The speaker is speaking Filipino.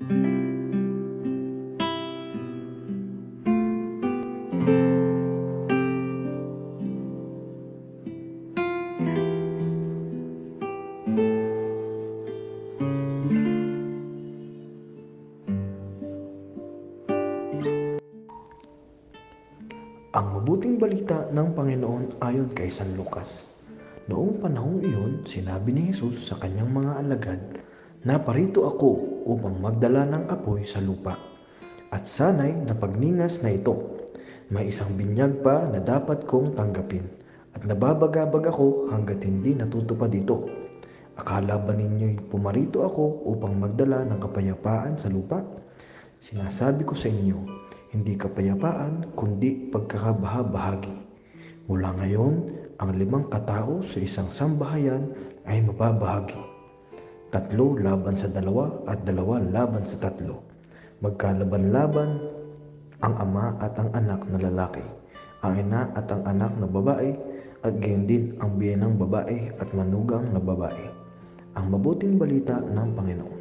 Ang mabuting balita ng Panginoon ayon kay San Lucas. Noong panahong iyon, sinabi ni Jesus sa kanyang mga alagad, "Naparito ako upang magdala ng apoy sa lupa, at sana'y napagningas na ito. May isang binyag pa na dapat kong tanggapin, at nababagabag ako hanggat hindi natutupad ito. Akala ba ninyo'y pumarito ako upang magdala ng kapayapaan sa lupa? Sinasabi ko sa inyo, hindi kapayapaan kundi pagkakabahabahagi. Mula ngayon, ang 5 katao sa isang sambahayan ay mababahagi. 3 laban sa 2 at 2 laban sa 3. Magkalaban-laban ang ama at ang anak na lalaki, ang ina at ang anak na babae, at gayon din ang biyenang babae at manugang na babae." Ang mabuting balita ng Panginoon.